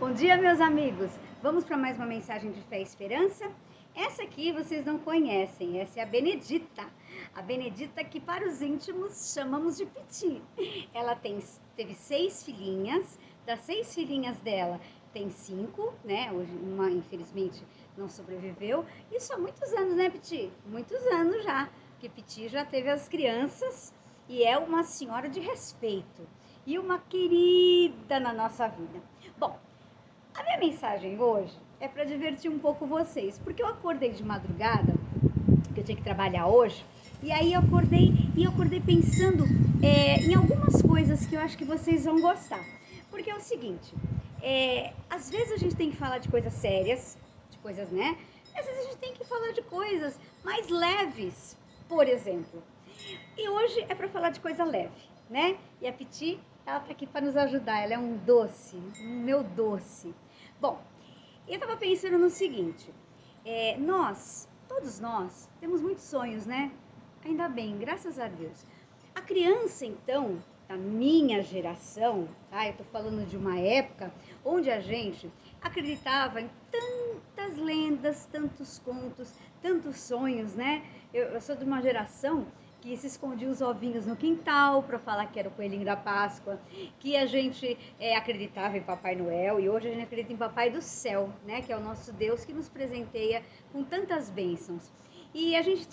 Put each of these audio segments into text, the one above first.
Bom dia, meus amigos! Vamos para mais uma mensagem de fé e esperança? Essa aqui vocês não conhecem, essa é a Benedita. A Benedita que para os íntimos chamamos de Piti. Ela teve 6 filhinhas, das 6 filhinhas dela tem 5, né? Hoje uma infelizmente não sobreviveu. Isso há muitos anos, né, Piti? Muitos anos já, que Piti já teve as crianças e é uma senhora de respeito e uma querida na nossa vida. Bom, a minha mensagem hoje é para divertir um pouco vocês, porque eu acordei de madrugada, que eu tinha que trabalhar hoje, e aí eu acordei pensando em algumas coisas que eu acho que vocês vão gostar. Porque é o seguinte, às vezes a gente tem que falar de coisas sérias, de coisas, né? Às vezes a gente tem que falar de coisas mais leves, por exemplo. E hoje é para falar de coisa leve, né? E a Piti, ela tá aqui para nos ajudar, ela é um doce, um meu doce. Bom, eu tava pensando no seguinte, todos nós, temos muitos sonhos, né? Ainda bem, graças a Deus. A criança, então, da minha geração, tá? Eu tô falando de uma época onde a gente acreditava em tantas lendas, tantos contos, tantos sonhos, né? Eu sou de uma geração que se escondia os ovinhos no quintal para falar que era o coelhinho da Páscoa, que a gente acreditava em Papai Noel e hoje a gente acredita em Papai do Céu, né? Que é o nosso Deus que nos presenteia com tantas bênçãos. E a gente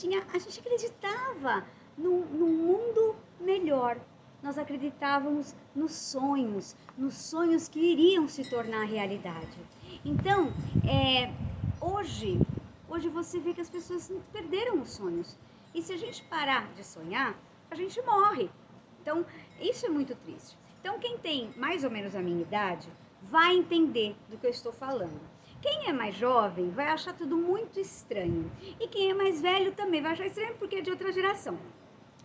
acreditava num mundo melhor. Nós acreditávamos nos sonhos que iriam se tornar realidade. Então, hoje você vê que as pessoas perderam os sonhos. E se a gente parar de sonhar, a gente morre. Então, isso é muito triste. Então, quem tem mais ou menos a minha idade vai entender do que eu estou falando. Quem é mais jovem vai achar tudo muito estranho. E quem é mais velho também vai achar estranho porque é de outra geração.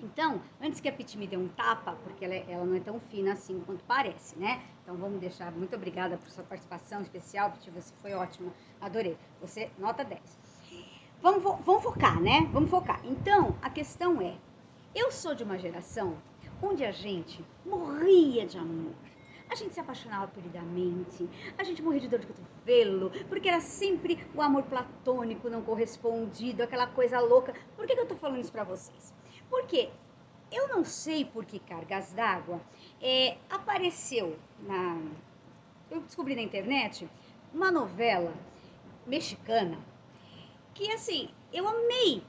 Então, antes que a Piti me dê um tapa, porque ela não é tão fina assim quanto parece, né? Então, vamos deixar. Muito obrigada por sua participação especial, Piti, você foi ótima, adorei. Você, nota 10. Vamos focar, né? Vamos focar. Então, a questão é, eu sou de uma geração onde a gente morria de amor. A gente se apaixonava perdidamente, a gente morria de dor de cotovelo, porque era sempre o amor platônico não correspondido, aquela coisa louca. Por que eu tô falando isso pra vocês? Porque eu não sei por que cargas d'água apareceu eu descobri na internet uma novela mexicana que, assim, eu amei.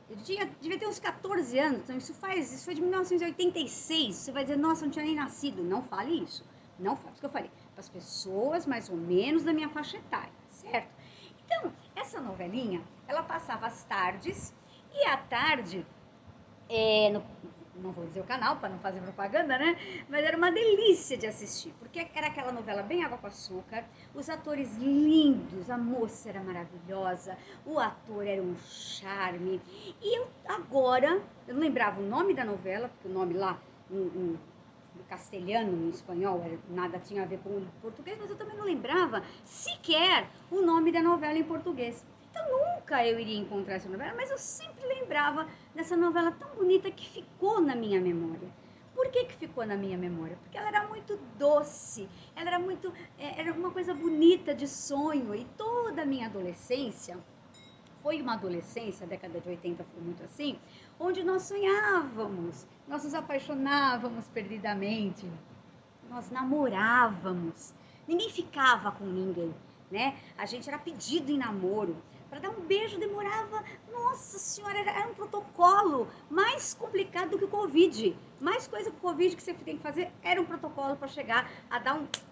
Eu devia ter uns 14 anos, então isso foi de 1986. Você vai dizer, nossa, eu não tinha nem nascido. Não fale isso. Não fale isso que eu falei. Para as pessoas mais ou menos da minha faixa etária, certo? Então, essa novelinha, ela passava às tardes, e à tarde, não vou dizer o canal para não fazer propaganda, né? Mas era uma delícia de assistir, porque era aquela novela bem água com açúcar, os atores lindos, a moça era maravilhosa, o ator era um charme. E eu não lembrava o nome da novela, porque o nome lá em castelhano, em espanhol, nada tinha a ver com o português, mas eu também não lembrava sequer o nome da novela em português. Então nunca eu iria encontrar essa novela, mas eu sempre lembrava dessa novela tão bonita que ficou na minha memória. Por que ficou na minha memória? Porque ela era muito doce, ela era uma coisa bonita de sonho, e toda a minha adolescência foi uma adolescência, a década de 80 foi muito assim, onde nós sonhávamos, nós nos apaixonávamos perdidamente, nós namorávamos, ninguém ficava com ninguém, né? A gente era pedido em namoro. Para dar um beijo demorava, nossa senhora, era um protocolo mais complicado do que o Covid. Mais coisa que o Covid que você tem que fazer era um protocolo para chegar a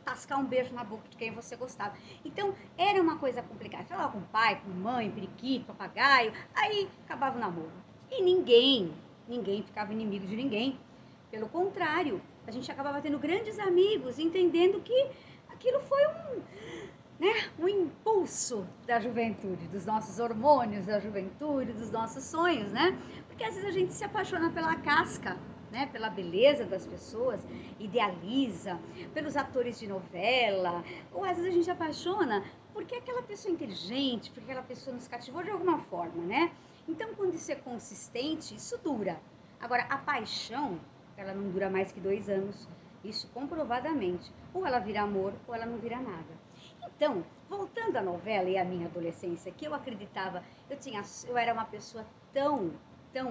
tascar um beijo na boca de quem você gostava. Então, era uma coisa complicada. Falava com pai, com mãe, periquito, papagaio, aí acabava o namoro. E ninguém ficava inimigo de ninguém. Pelo contrário, a gente acabava tendo grandes amigos, entendendo que aquilo foi um impulso da juventude, dos nossos hormônios da juventude, dos nossos sonhos, né? Porque às vezes a gente se apaixona pela casca, né? Pela beleza das pessoas, idealiza, pelos atores de novela, ou às vezes a gente se apaixona porque aquela pessoa é inteligente, porque aquela pessoa nos cativou de alguma forma, né? Então, quando isso é consistente, isso dura. Agora, a paixão, ela não dura mais que 2 anos, isso comprovadamente. Ou ela vira amor, ou ela não vira nada. Então, voltando à novela e à minha adolescência, que eu acreditava, eu era uma pessoa tão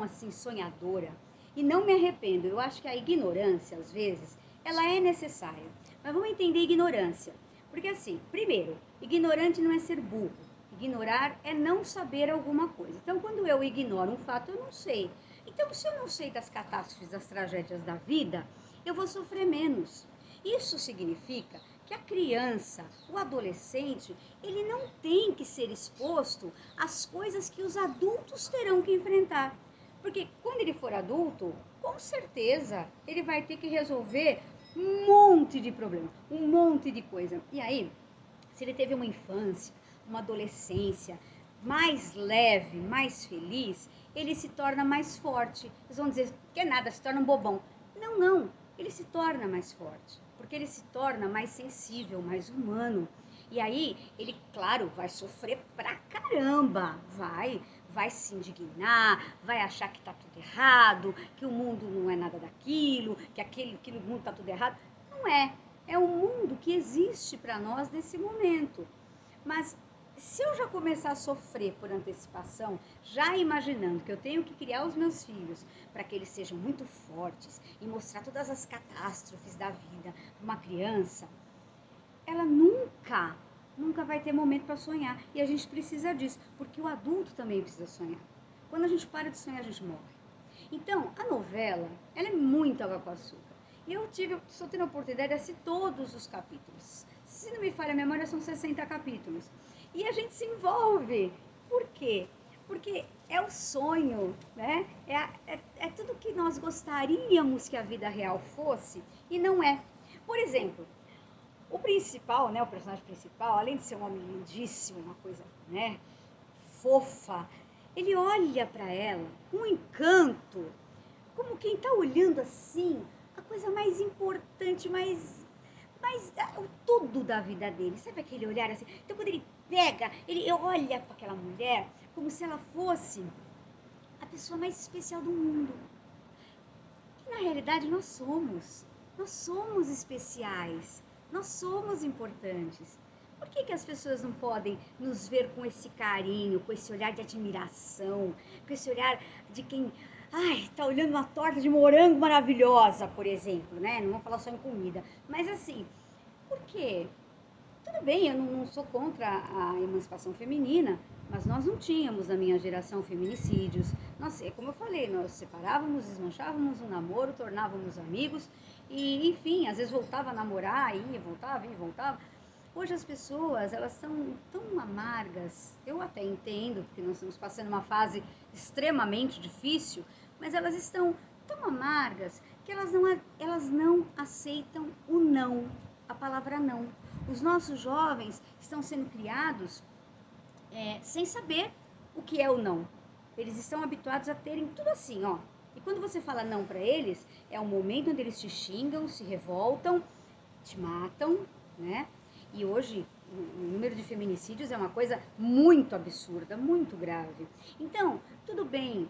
assim sonhadora, e não me arrependo. Eu acho que a ignorância, às vezes, ela é necessária. Mas vamos entender ignorância. Porque assim, primeiro, ignorante não é ser burro. Ignorar é não saber alguma coisa. Então, quando eu ignoro um fato, eu não sei. Então, se eu não sei das catástrofes, das tragédias da vida, eu vou sofrer menos. Isso significa que a criança, o adolescente, ele não tem que ser exposto às coisas que os adultos terão que enfrentar. Porque quando ele for adulto, com certeza ele vai ter que resolver um monte de problema, um monte de coisa. E aí, se ele teve uma infância, uma adolescência mais leve, mais feliz, ele se torna mais forte. Eles vão dizer que é nada, se torna um bobão. Não, não, ele se torna mais forte, porque ele se torna mais sensível, mais humano. E aí, ele, claro, vai sofrer pra caramba, vai se indignar, vai achar que tá tudo errado, que o mundo não é nada daquilo, que aquele mundo tá tudo errado. Não é, é o mundo que existe para nós nesse momento. Mas se eu já começar a sofrer por antecipação, já imaginando que eu tenho que criar os meus filhos para que eles sejam muito fortes e mostrar todas as catástrofes da vida para uma criança, ela nunca vai ter momento para sonhar. E a gente precisa disso, porque o adulto também precisa sonhar. Quando a gente para de sonhar, a gente morre. Então, a novela, ela é muito água com açúcar. E eu só tendo a oportunidade de assistir todos os capítulos. Se não me falha a memória, são 60 capítulos. E a gente se envolve. Por quê? Porque é o sonho, né? É tudo que nós gostaríamos que a vida real fosse e não é. Por exemplo, o principal, né, o personagem principal, além de ser um homem lindíssimo, uma coisa, né, fofa, ele olha para ela com um encanto, como quem está olhando assim, a coisa mais importante, o tudo da vida dele. Sabe aquele olhar assim? Então, quando ele pega, ele olha para aquela mulher como se ela fosse a pessoa mais especial do mundo. E, na realidade, nós somos especiais. Nós somos importantes. Por que as pessoas não podem nos ver com esse carinho, com esse olhar de admiração, com esse olhar de quem, tá olhando uma torta de morango maravilhosa, por exemplo, né? Não vamos falar só em comida. Mas assim, por quê? Tudo bem, eu não sou contra a emancipação feminina, mas nós não tínhamos na minha geração feminicídios. Como eu falei, nós separávamos, desmanchávamos um namoro, tornávamos amigos e, enfim, às vezes voltava a namorar, ia, voltava. Hoje as pessoas, elas são tão amargas, eu até entendo, porque nós estamos passando uma fase extremamente difícil, mas elas estão tão amargas que elas não aceitam o não, a palavra não. Os nossos jovens estão sendo criados sem saber o que é o não. Eles estão habituados a terem tudo assim, ó. E quando você fala não para eles, é um momento onde eles te xingam, se revoltam, te matam, né? E hoje o número de feminicídios é uma coisa muito absurda, muito grave. Então, tudo bem,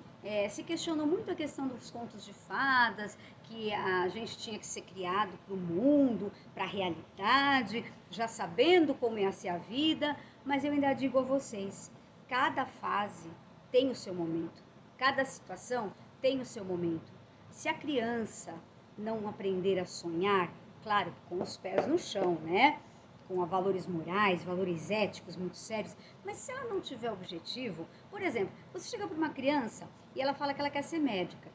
se questionou muito a questão dos contos de fadas, que a gente tinha que ser criado para o mundo, para a realidade, já sabendo como ia ser a vida, mas eu ainda digo a vocês, cada fase tem o seu momento, cada situação tem o seu momento. Se a criança não aprender a sonhar, claro, com os pés no chão, né? Com valores morais, valores éticos muito sérios, mas se ela não tiver objetivo, por exemplo, você chega para uma criança e ela fala que ela quer ser médica,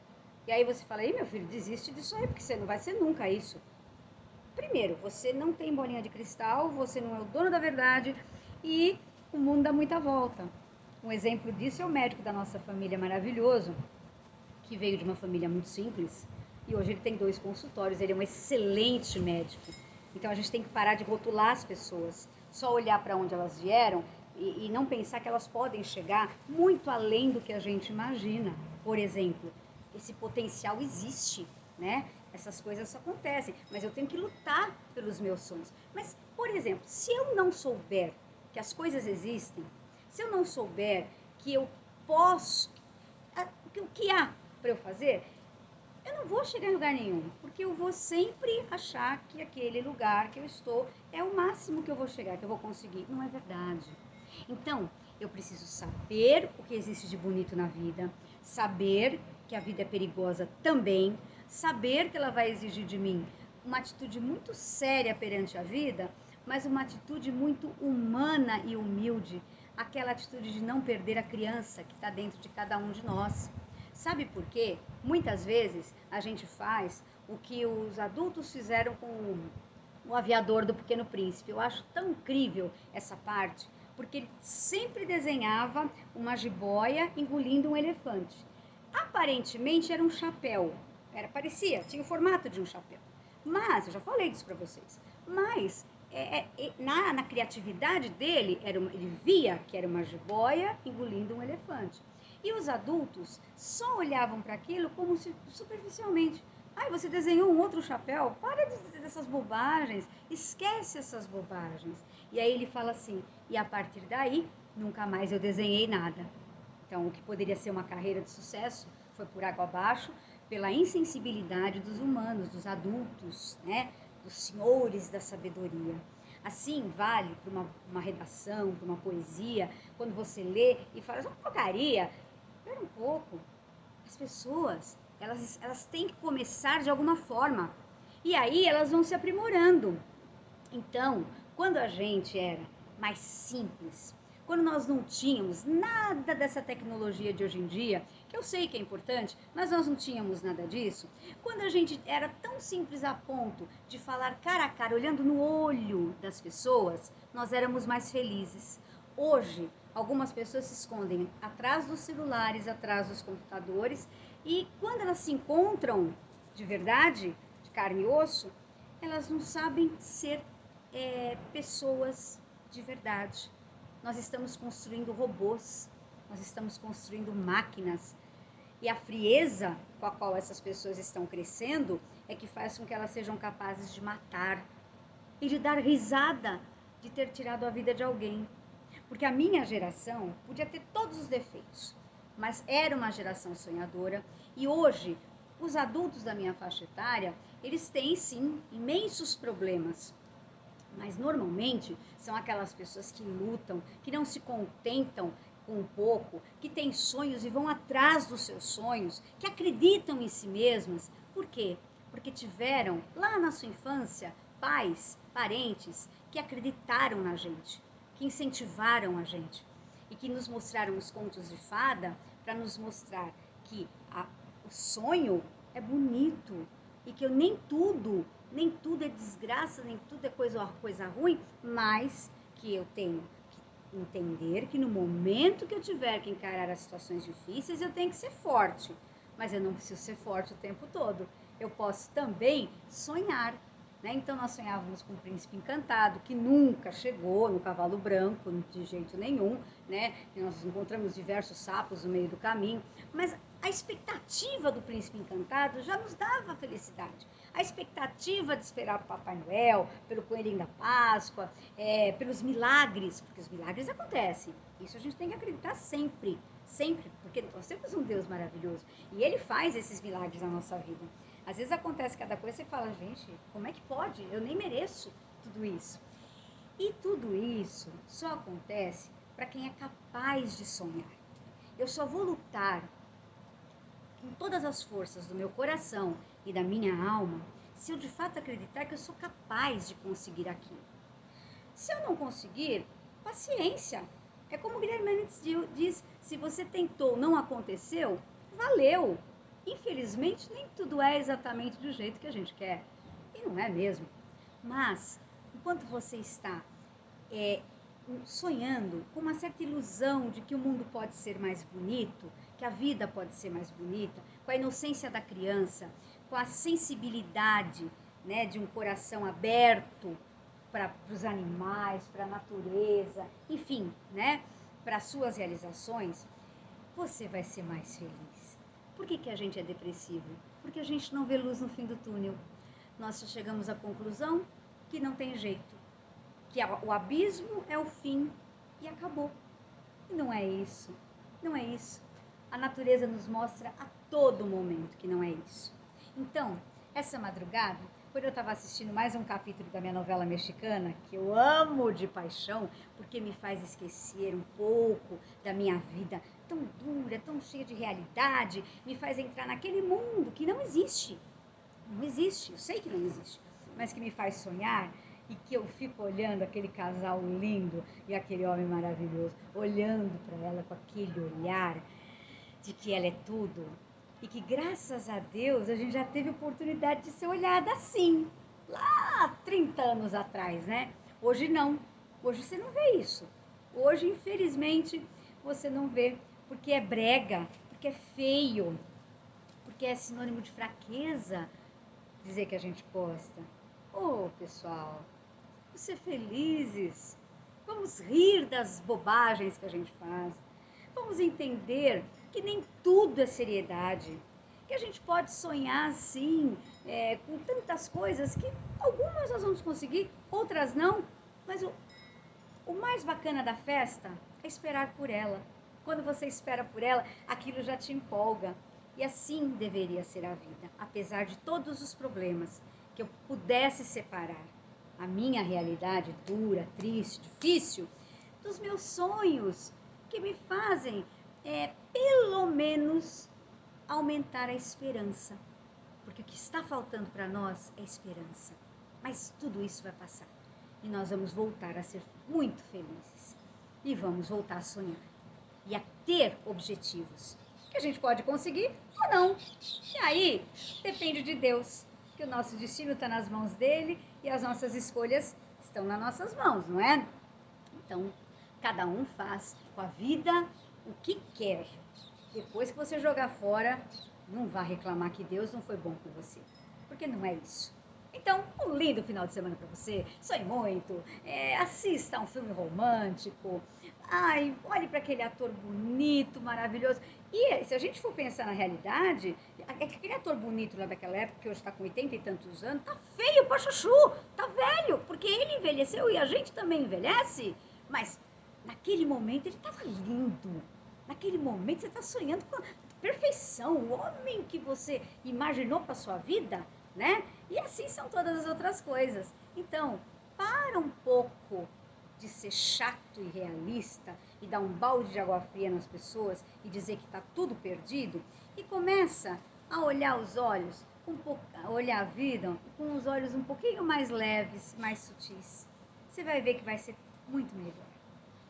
e aí você fala, meu filho, desiste disso aí, porque você não vai ser nunca isso. Primeiro, você não tem bolinha de cristal, você não é o dono da verdade e o mundo dá muita volta. Um exemplo disso é o médico da nossa família maravilhoso, que veio de uma família muito simples, e hoje ele tem 2 consultórios, ele é um excelente médico. Então a gente tem que parar de rotular as pessoas, só olhar para onde elas vieram e não pensar que elas podem chegar muito além do que a gente imagina. Por exemplo, esse potencial existe, né? Essas coisas acontecem, mas eu tenho que lutar pelos meus sonhos. Mas, por exemplo, se eu não souber que as coisas existem, se eu não souber que eu posso, o que há para eu fazer, eu não vou chegar em lugar nenhum, porque eu vou sempre achar que aquele lugar que eu estou é o máximo que eu vou chegar, que eu vou conseguir. Não é verdade. Então, eu preciso saber o que existe de bonito na vida, saber que a vida é perigosa também, saber que ela vai exigir de mim uma atitude muito séria perante a vida, mas uma atitude muito humana e humilde, aquela atitude de não perder a criança que está dentro de cada um de nós. Sabe por quê? Muitas vezes a gente faz o que os adultos fizeram com o aviador do Pequeno Príncipe. Eu acho tão incrível essa parte, porque ele sempre desenhava uma jiboia engolindo um elefante. Aparentemente era um chapéu, parecia, tinha o formato de um chapéu. Mas, eu já falei disso para vocês, mas na criatividade dele, ele via que era uma jiboia engolindo um elefante. E os adultos só olhavam para aquilo como se superficialmente. Ai, você desenhou um outro chapéu? Para de dizer essas bobagens, esquece essas bobagens. E aí ele fala assim, e a partir daí, nunca mais eu desenhei nada. Então, o que poderia ser uma carreira de sucesso foi por água abaixo, pela insensibilidade dos humanos, dos adultos, né? Dos senhores da sabedoria. Assim, vale para uma redação, para uma poesia, quando você lê e fala, isso é uma porcaria. Espera um pouco. As pessoas, elas têm que começar de alguma forma. E aí elas vão se aprimorando. Então, quando a gente era mais simples, quando nós não tínhamos nada dessa tecnologia de hoje em dia, que eu sei que é importante, mas nós não tínhamos nada disso, quando a gente era tão simples a ponto de falar cara a cara, olhando no olho das pessoas, nós éramos mais felizes. Hoje, algumas pessoas se escondem atrás dos celulares, atrás dos computadores, e quando elas se encontram de verdade, de carne e osso, elas não sabem ser pessoas de verdade. Nós estamos construindo robôs, nós estamos construindo máquinas. E a frieza com a qual essas pessoas estão crescendo é que faz com que elas sejam capazes de matar e de dar risada de ter tirado a vida de alguém. Porque a minha geração podia ter todos os defeitos, mas era uma geração sonhadora. E hoje, os adultos da minha faixa etária, eles têm sim imensos problemas. Mas normalmente são aquelas pessoas que lutam, que não se contentam com um pouco, que têm sonhos e vão atrás dos seus sonhos, que acreditam em si mesmas. Por quê? Porque tiveram lá na sua infância pais, parentes que acreditaram na gente, que incentivaram a gente e que nos mostraram os contos de fada para nos mostrar que o sonho é bonito e que nem tudo é desgraça, nem tudo é coisa ruim, mas que eu tenho que entender que no momento que eu tiver que encarar as situações difíceis, eu tenho que ser forte. Mas eu não preciso ser forte o tempo todo. Eu posso também sonhar. Né? Então, nós sonhávamos com um príncipe encantado, que nunca chegou no cavalo branco, de jeito nenhum. Né? Nós encontramos diversos sapos no meio do caminho. Mas a expectativa do príncipe encantado já nos dava felicidade. A expectativa de esperar o Papai Noel, pelo coelhinho da Páscoa, pelos milagres, porque os milagres acontecem. Isso a gente tem que acreditar sempre, sempre, porque nós temos um Deus maravilhoso e Ele faz esses milagres na nossa vida. Às vezes acontece cada coisa e você fala, gente, como é que pode? Eu nem mereço tudo isso. E tudo isso só acontece para quem é capaz de sonhar. Eu só vou lutar com todas as forças do meu coração e da minha alma se eu de fato acreditar que eu sou capaz de conseguir aquilo. Se eu não conseguir, paciência. É como o Guilherme Mendes diz, se você tentou, não aconteceu, valeu. Infelizmente, nem tudo é exatamente do jeito que a gente quer. E não é mesmo. Mas, enquanto você está sonhando com uma certa ilusão de que o mundo pode ser mais bonito, que a vida pode ser mais bonita, com a inocência da criança, com a sensibilidade, né, de um coração aberto para os animais, para a natureza, enfim, né, para as suas realizações, você vai ser mais feliz. Por que a gente é depressivo? Porque a gente não vê luz no fim do túnel. Nós chegamos à conclusão que não tem jeito, que o abismo é o fim e acabou. E não é isso, não é isso. A natureza nos mostra a todo momento que não é isso. Então, essa madrugada, quando eu estava assistindo mais um capítulo da minha novela mexicana, que eu amo de paixão, porque me faz esquecer um pouco da minha vida tão dura, tão cheia de realidade, me faz entrar naquele mundo que não existe. Não existe, eu sei que não existe, mas que me faz sonhar e que eu fico olhando aquele casal lindo e aquele homem maravilhoso, olhando para ela com aquele olhar de que ela é tudo. E que graças a Deus a gente já teve oportunidade de ser olhada assim, lá há 30 anos atrás, né? Hoje não, hoje você não vê isso. Hoje, infelizmente, você não vê, porque é brega, porque é feio, porque é sinônimo de fraqueza dizer que a gente gosta. Ô, pessoal, vamos ser felizes, vamos rir das bobagens que a gente faz, vamos entender que nem tudo é seriedade, que a gente pode sonhar sim, com tantas coisas que algumas nós vamos conseguir, outras não, mas o mais bacana da festa é esperar por ela. Quando você espera por ela, aquilo já te empolga. E assim deveria ser a vida, apesar de todos os problemas, que eu pudesse separar a minha realidade dura, triste, difícil, dos meus sonhos, que me fazem, pelo menos, aumentar a esperança. Porque o que está faltando para nós é esperança. Mas tudo isso vai passar. E nós vamos voltar a ser muito felizes. E vamos voltar a sonhar. E a ter objetivos. Que a gente pode conseguir ou não. E aí, depende de Deus. Que o nosso destino está nas mãos dele e as nossas escolhas estão nas nossas mãos, não é? Então, cada um faz com a vida o que quer. Depois que você jogar fora, não vá reclamar que Deus não foi bom com você. Porque não é isso. Então, um lindo final de semana para você. Sonhe muito. Assista um filme romântico. Ai, olhe para aquele ator bonito, maravilhoso. E se a gente for pensar na realidade, aquele ator bonito lá daquela época, que hoje está com 80 e tantos anos, tá feio pra chuchu, tá velho, porque ele envelheceu e a gente também envelhece. Mas naquele momento ele estava lindo. Naquele momento você está sonhando com a perfeição, o homem que você imaginou para sua vida, né? E assim são todas as outras coisas. Então, para um pouco de ser chato e realista e dar um balde de água fria nas pessoas e dizer que está tudo perdido e começa a olhar os olhos, a olhar a vida com os olhos um pouquinho mais leves, mais sutis. Você vai ver que vai ser muito melhor.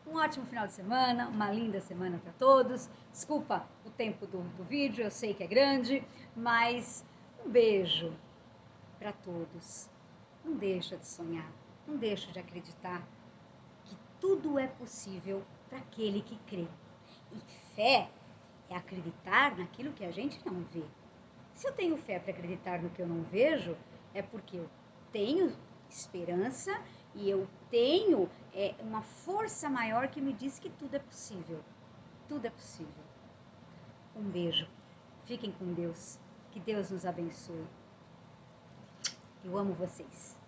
Um ótimo final de semana, uma linda semana para todos. Desculpa o tempo do vídeo, eu sei que é grande, mas um beijo para todos. Não deixa de sonhar, não deixa de acreditar que tudo é possível para aquele que crê. E fé é acreditar naquilo que a gente não vê. Se eu tenho fé para acreditar no que eu não vejo, é porque eu tenho esperança e eu tenho uma força maior que me diz que tudo é possível. Tudo é possível. Um beijo. Fiquem com Deus. Que Deus nos abençoe. Eu amo vocês.